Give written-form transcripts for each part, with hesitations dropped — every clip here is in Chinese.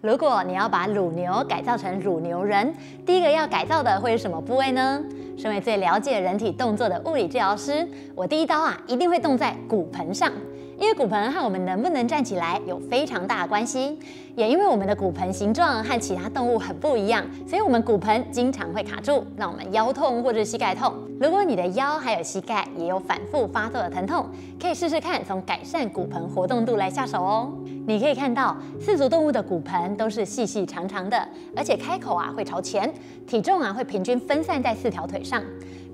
如果你要把乳牛改造成乳牛人，第一个要改造的会是什么部位呢？身为最了解人体动作的物理治疗师，我第一刀一定会动在骨盆上。因为骨盆和我们能不能站起来有非常大的关系，也因为我们的骨盆形状和其他动物很不一样，所以我们骨盆经常会卡住，让我们腰痛或者膝盖痛。如果你的腰还有膝盖也有反复发作的疼痛，可以试试看从改善骨盆活动度来下手哦。你可以看到四足动物的骨盆都是细细长长的，而且开口会朝前，体重会平均分散在4条腿上。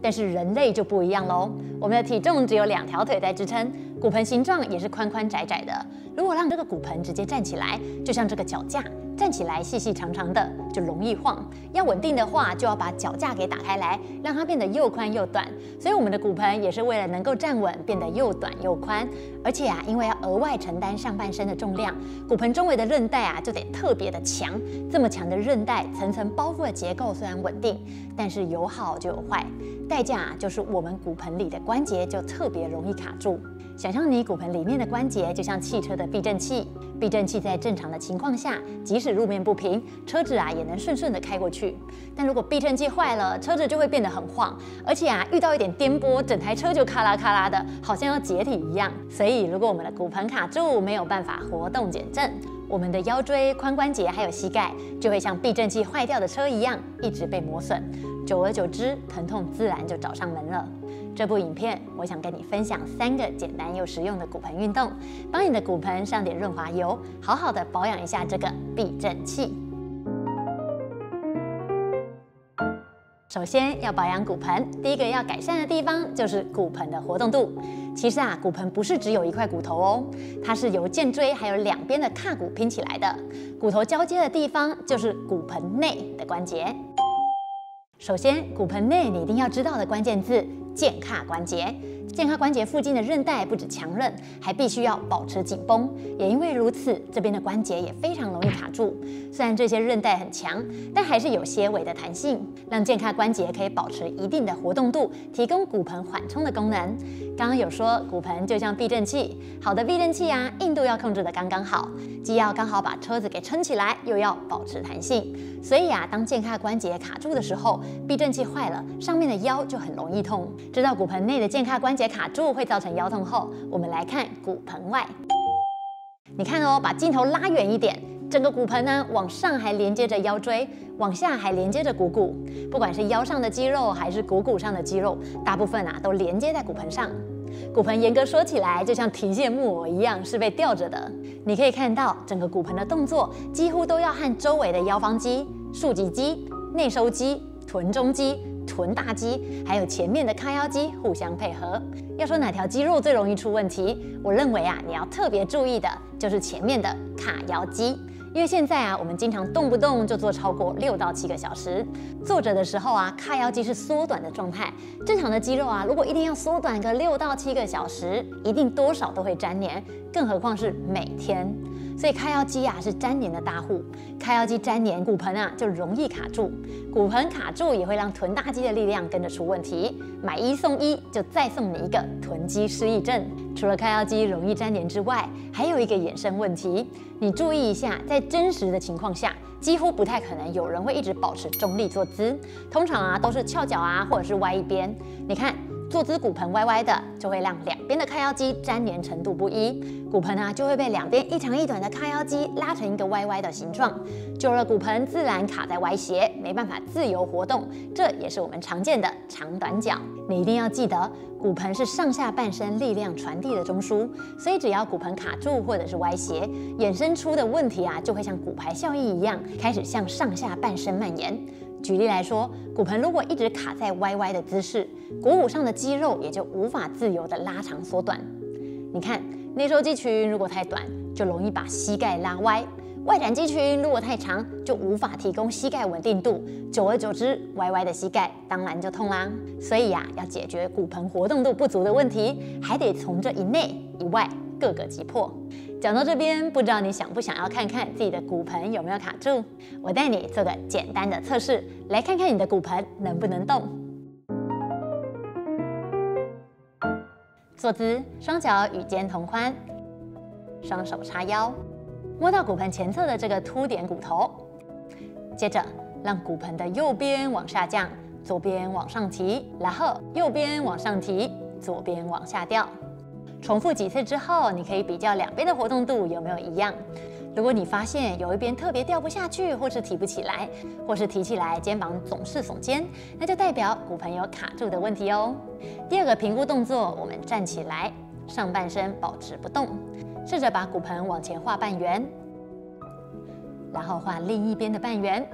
但是人类就不一样喽，我们的体重只有2条腿在支撑，骨盆形状也是宽宽窄窄的。如果让这个骨盆直接站起来，就像这个脚架站起来细细长长的，就容易晃。要稳定的话，就要把脚架给打开来，让它变得又宽又短。所以我们的骨盆也是为了能够站稳，变得又短又宽。而且因为要额外承担上半身的重量，骨盆周围的韧带就得特别的强。这么强的韧带层层包覆的结构虽然稳定，但是有好就有坏。代价就是我们骨盆里的关节就特别容易卡住。想象你骨盆里面的关节就像汽车的避震器，避震器在正常的情况下，即使路面不平，车子也能顺顺的开过去。但如果避震器坏了，车子就会变得很晃，而且遇到一点颠簸，整台车就咔啦咔啦的，好像要解体一样。所以如果我们的骨盆卡住，没有办法活动减震，我们的腰椎、髋关节还有膝盖就会像避震器坏掉的车一样，一直被磨损。久而久之，疼痛自然就找上门了。这部影片，我想跟你分享3个简单又实用的骨盆运动，帮你的骨盆上点润滑油，好好的保养一下这个避震器。首先要保养骨盆，第一个要改善的地方就是骨盆的活动度。其实骨盆不是只有一块骨头哦，它是由肩椎还有2边的髂骨拼起来的。骨头交接的地方就是骨盆内的关节。首先，骨盆内你一定要知道的关键字：肩髂关节。肩髂关节附近的韧带不止强韧，还必须要保持紧绷。也因为如此，这边的关节也非常容易卡住。虽然这些韧带很强，但还是有些微的弹性，让肩髂关节可以保持一定的活动度，提供骨盆缓冲的功能。刚刚有说骨盆就像避震器，好的避震器硬度要控制得刚刚好，既要刚好把车子给撑起来，又要保持弹性。所以当肩髂关节卡住的时候，避震器坏了，上面的腰就很容易痛。知道骨盆内的肩髂关节卡住会造成腰痛后，我们来看骨盆外。你看哦，把镜头拉远一点，整个骨盆往上还连接着腰椎，往下还连接着股骨。不管是腰上的肌肉还是股骨上的肌肉，大部分都连接在骨盆上。骨盆严格说起来，就像提线木偶一样，是被吊着的。你可以看到，整个骨盆的动作几乎都要和周围的腰方肌、竖脊肌、内收肌、臀中肌、臀大肌，还有前面的髂腰肌互相配合。要说哪条肌肉最容易出问题，我认为你要特别注意的就是前面的髂腰肌。因为现在我们经常动不动就做超过6到7个小时，坐着的时候髂腰肌是缩短的状态。正常的肌肉如果一定要缩短个6到7个小时，一定多少都会沾黏，更何况是每天。所以髂腰肌是沾黏的大户，髂腰肌沾黏，骨盆就容易卡住。骨盆卡住也会让臀大肌的力量跟着出问题。买1送1，就再送你一个臀肌失忆症。除了髂腰肌容易沾黏之外，还有一个衍生问题，你注意一下，在真实的情况下，几乎不太可能有人会一直保持中立坐姿，通常都是翘脚或者是歪一边。你看。坐姿骨盆歪歪的，就会让2边的髂腰肌沾黏程度不一，骨盆就会被2边一长一短的髂腰肌拉成一个歪歪的形状，久了骨盆自然卡在歪斜，没办法自由活动，这也是我们常见的长短脚。你一定要记得，骨盆是上下半身力量传递的中枢，所以只要骨盆卡住或者是歪斜，衍生出的问题就会像骨牌效应一样，开始向上下半身蔓延。举例来说，骨盆如果一直卡在歪歪的姿势，股骨上的肌肉也就无法自由的拉长缩短。你看，内收肌群如果太短，就容易把膝盖拉歪；外展肌群如果太长，就无法提供膝盖稳定度。久而久之，歪歪的膝盖当然就痛啦。所以要解决骨盆活动度不足的问题，还得从这一内一外各个击破。讲到这边，不知道你想不想要看看自己的骨盆有没有卡住？我带你做个简单的测试，来看看你的骨盆能不能动。坐姿，双脚与肩同宽，双手叉腰，摸到骨盆前侧的这个凸点骨头，接着让骨盆的右边往下降，左边往上提，然后右边往上提，左边往下掉。重复几次之后，你可以比较两边的活动度有没有一样。如果你发现有一边特别掉不下去，或是提不起来，或是提起来肩膀总是耸肩，那就代表骨盆有卡住的问题哦。第二个评估动作，我们站起来，上半身保持不动，试着把骨盆往前画半圆，然后画另一边的半圆。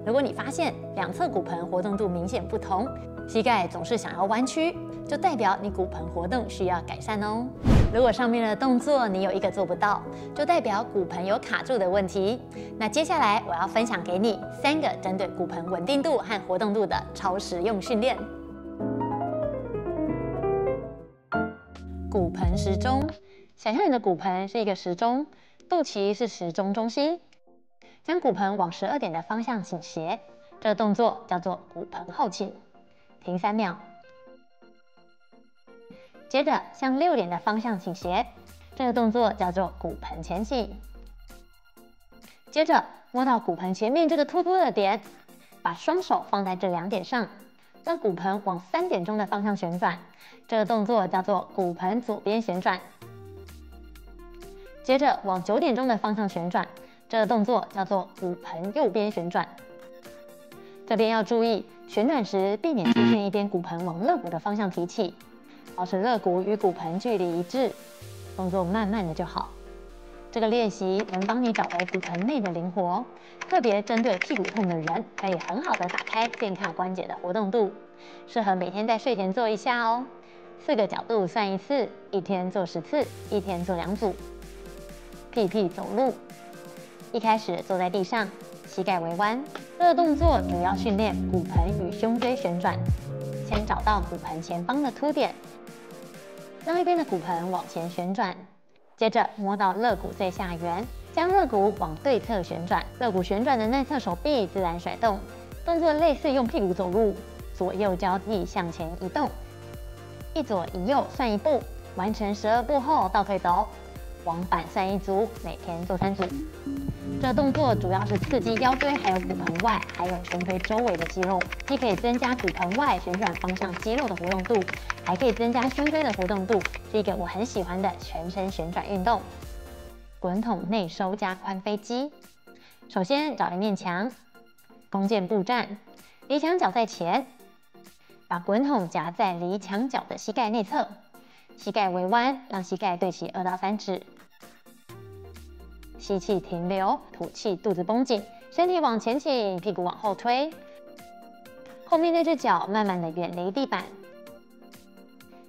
如果你发现两侧骨盆活动度明显不同，膝盖总是想要弯曲，就代表你骨盆活动需要改善哦。如果上面的动作你有一个做不到，就代表骨盆有卡住的问题。那接下来我要分享给你3个针对骨盆稳定度和活动度的超实用训练。骨盆时钟，想象你的骨盆是一个时钟，肚脐是时钟中心。将骨盆往12点的方向倾斜，这个动作叫做骨盆后倾，停3秒。接着向6点的方向倾斜，这个动作叫做骨盆前倾。接着摸到骨盆前面这个凸凸的点，把双手放在这2点上，让骨盆往3点钟的方向旋转，这个动作叫做骨盆左边旋转。接着往9点钟的方向旋转，这个动作叫做骨盆右边旋转。这边要注意，旋转时避免出现一边骨盆往肋骨的方向提起，保持肋骨与骨盆距离一致，动作慢慢的就好。这个练习能帮你找回骨盆内的灵活，特别针对屁股痛的人，可以很好的打开健康关节的活动度，适合每天在睡前做一下哦。4个角度算1次，1天做10次，1天做2组。屁屁走路。一开始坐在地上，膝盖微弯，这个动作主要训练骨盆与胸椎旋转。先找到骨盆前方的凸点，让一边的骨盆往前旋转，接着摸到肋骨最下缘，将肋骨往对侧旋转，肋骨旋转的内侧手臂自然甩动，动作类似用屁股走路，左右交替向前移动，一左一右算1步，完成12步后倒退走。往返算1组，每天做3组。这动作主要是刺激腰椎，还有骨盆外，还有胸椎周围的肌肉，既可以增加骨盆外旋转方向肌肉的活动度，还可以增加胸椎的活动度，是一个我很喜欢的全身旋转运动。滚筒内收加髋飞机。首先找一面墙，弓箭步站，离墙角在前，把滚筒夹在离墙角的膝盖内侧。膝盖微弯，让膝盖对齐2到3指。吸气停留，吐气肚子绷紧，身体往前倾，屁股往后推。后面那只脚慢慢的远离地板。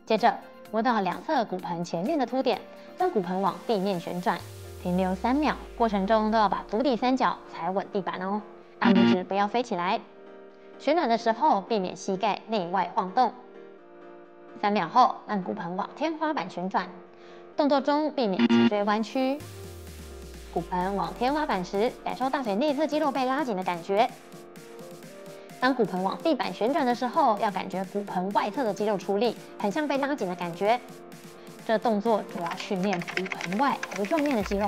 接着摸到2侧骨盆前面的凸点，让骨盆往地面旋转，停留3秒。过程中都要把足底3脚踩稳地板哦，大拇指不要飞起来。旋转的时候避免膝盖内外晃动。3秒后，让骨盆往天花板旋转，动作中避免脊椎弯曲。骨盆往天花板时，感受大腿内侧肌肉被拉紧的感觉。当骨盆往地板旋转的时候，要感觉骨盆外侧的肌肉出力，很像被拉紧的感觉。这动作主要训练骨盆外弧状面的肌肉，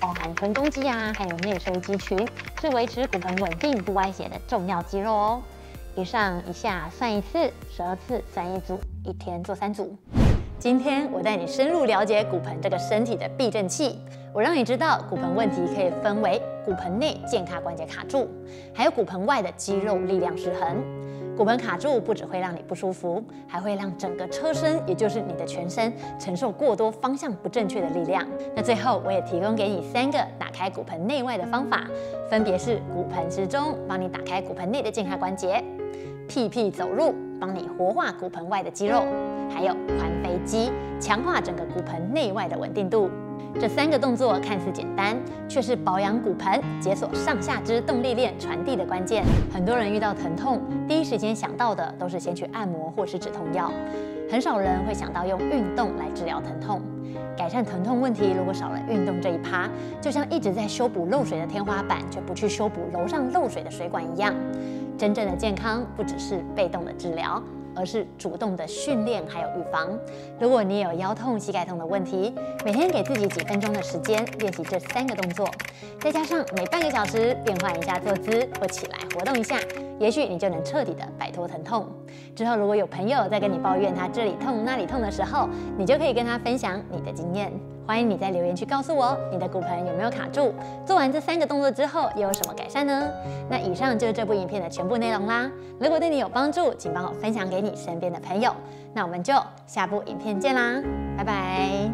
包含臀中肌还有内收肌群，是维持骨盆稳定不歪斜的重要肌肉哦。一上一下算1次，12次算1组，1天做3组。今天我带你深入了解骨盆这个身体的避震器，我让你知道骨盆问题可以分为骨盆内健康关节卡住，还有骨盆外的肌肉力量失衡。骨盆卡住不只会让你不舒服，还会让整个车身，也就是你的全身承受过多方向不正确的力量。那最后我也提供给你3个打开骨盆内外的方法，分别是骨盆时钟，帮你打开骨盆内的健康关节；屁屁走路，帮你活化骨盆外的肌肉；还有髋飞肌，强化整个骨盆内外的稳定度。这3个动作看似简单，却是保养骨盆、解锁上下肢动力链传递的关键。很多人遇到疼痛，第一时间想到的都是先去按摩或是止痛药，很少人会想到用运动来治疗疼痛。改善疼痛问题，如果少了运动这一趴，就像一直在修补漏水的天花板，却不去修补楼上漏水的水管一样。真正的健康不只是被动的治疗，而是主动的训练还有预防。如果你有腰痛、膝盖痛的问题，每天给自己几分钟的时间练习这3个动作，再加上每半个小时变换一下坐姿或起来活动一下，也许你就能彻底的摆脱疼痛。之后如果有朋友在跟你抱怨他这里痛那里痛的时候，你就可以跟他分享你的经验。欢迎你在留言区告诉我你的骨盆有没有卡住，做完这3个动作之后又有什么改善呢？那以上就是这部影片的全部内容啦。如果对你有帮助，请帮我分享给你身边的朋友。那我们就下部影片见啦，拜拜。